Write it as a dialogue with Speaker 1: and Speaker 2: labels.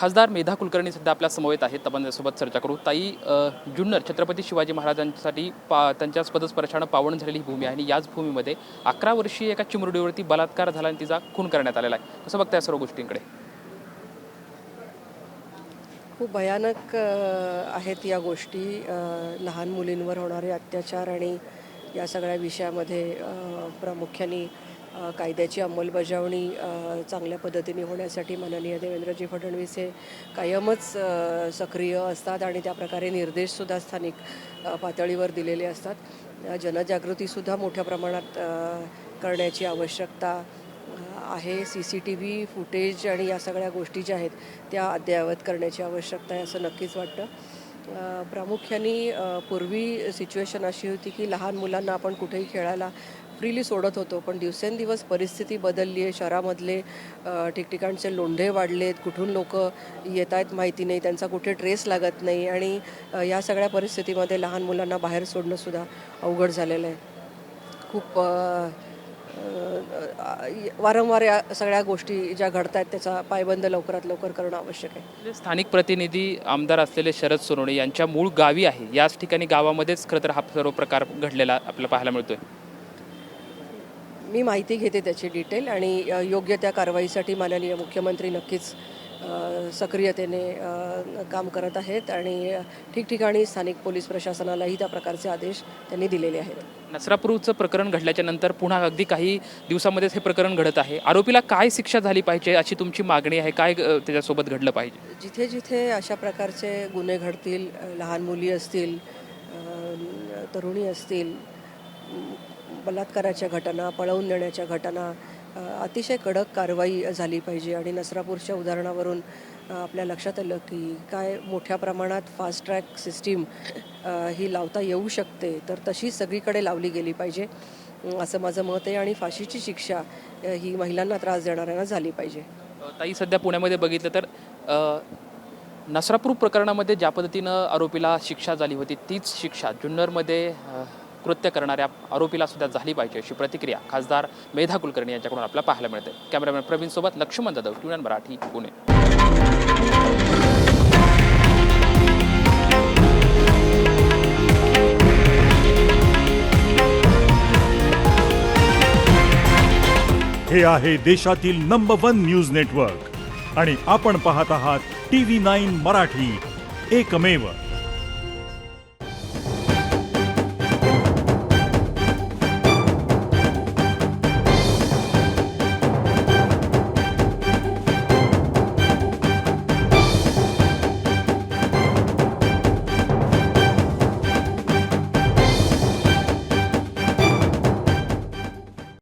Speaker 1: खासदार मेधा कुलकर्णी सध्या आपल्या समवेत आहेत. आपण त्यासोबत चर्चा करू. ताई, जुन्नर छत्रपती शिवाजी महाराजांसाठी त्यांच्या पदस्पर्शानं पावन झालेली ही भूमी आहे आणि याच भूमीमध्ये 11 वर्षीय एका चिमुरडीवरती बलात्कार झाला आणि तिचा खून करण्यात आलेला आहे. कसं बघताय या सर्व गोष्टींकडे?
Speaker 2: खूप भयानक आहेत या गोष्टी. लहान मुलींवर होणारे अत्याचार आणि या सगळ्या विषयामध्ये प्रामुख्याने कायद्याची अंमलबजावणी चांगल्या पद्धतीने होण्यासाठी माननीय देवेंद्रजी फडणवीस हे कायमच सक्रिय असतात आणि त्याप्रकारे निर्देशसुद्धा स्थानिक पातळीवर दिलेले असतात. जनजागृतीसुद्धा मोठ्या प्रमाणात करण्याची आवश्यकता आहे. CCTV फुटेज आणि या सगळ्या गोष्टी ज्या आहेत त्या अद्ययावत करण्याची आवश्यकता आहे असं नक्कीच वाटतं. प्रामुख्याने पूर्वी सिच्युएशन अशी होती की लहान मुलांना आपण कुठेही खेळायला फ्रीली सोडत होतो, पण दिवसेंदिवस परिस्थिती बदलली आहे. शहरामधले ठिकठिकाणचे लोंढे वाढलेत, कुठून लोक येत आहेत माहिती नाही, त्यांचा कुठे ट्रेस लागत नाही आणि या सगळ्या परिस्थितीमध्ये लहान मुलांना बाहेर सोडणंसुद्धा अवघड झालेलं आहे. खूप वारंवार या सगळ्या गोष्टी ज्या घडत आहेत त्याचा पायबंद लवकरात लवकर करणं आवश्यक आहे.
Speaker 1: स्थानिक प्रतिनिधी आमदार असलेले शरद सोनवणे यांच्या मूळ गावी आहे. याच ठिकाणी गावामध्येच खरं तर हा सर्व प्रकार घडलेला आपल्याला पाहायला मिळतोय.
Speaker 2: मी माहिती घेते त्याची डिटेल आणि योग्य त्या कारवाईसाठी माननीय मुख्यमंत्री नक्कीच सक्रियतेने काम करत आहेत आणि ठिकठिकाणी स्थानिक पोलीस प्रशासनालाही त्या प्रकारचे आदेश त्यांनी दिलेले आहेत.
Speaker 1: नसरापूरचं प्रकरण घडल्याच्या नंतर पुन्हा अगदी काही दिवसामध्येच हे प्रकरण घडत आहे. आरोपीला काय शिक्षा झाली पाहिजे अशी तुमची मागणी आहे? काय त्याच्यासोबत घडलं पाहिजे?
Speaker 2: जिथे जिथे अशा प्रकारचे गुन्हे घडतील, लहान मुली असतील, तरुणी असतील, बलात्काराच्या घटना, पळवून नेण्याच्या घटना, अतिशय कडक कारवाई झाली पाहिजे. आणि नसरापूरच्या उदाहरणावरून आपल्या लक्षात आलं की काय मोठ्या प्रमाणात फास्ट ट्रॅक सिस्टीम ही लावता येऊ शकते, तर तशी सगळीकडे लावली गेली पाहिजे असं माझं मत आहे. आणि फाशीची शिक्षा ही महिलांना त्रास देणाऱ्यांना झाली पाहिजे.
Speaker 1: ताई, सध्या पुण्यामध्ये बघितलं तर नसरापूर प्रकरणामध्ये ज्या पद्धतीनं आरोपीला शिक्षा झाली होती तीच शिक्षा जुन्नरमध्ये कृत्य करणाऱ्या आरोपीला सुद्धा झाली पाहिजे अशी प्रतिक्रिया खासदार मेधा कुलकर्णी यांच्याकडून आपल्याला पाहायला मिळते. कॅमेरामॅन प्रवीण सोबत लक्ष्मण जाधव, ट्युन मराठी, पुणे.
Speaker 3: हे आहे देशातील नंबर 1 न्यूज नेटवर्क आणि आपण पाहत आहात TV9 मराठी, एकमेव.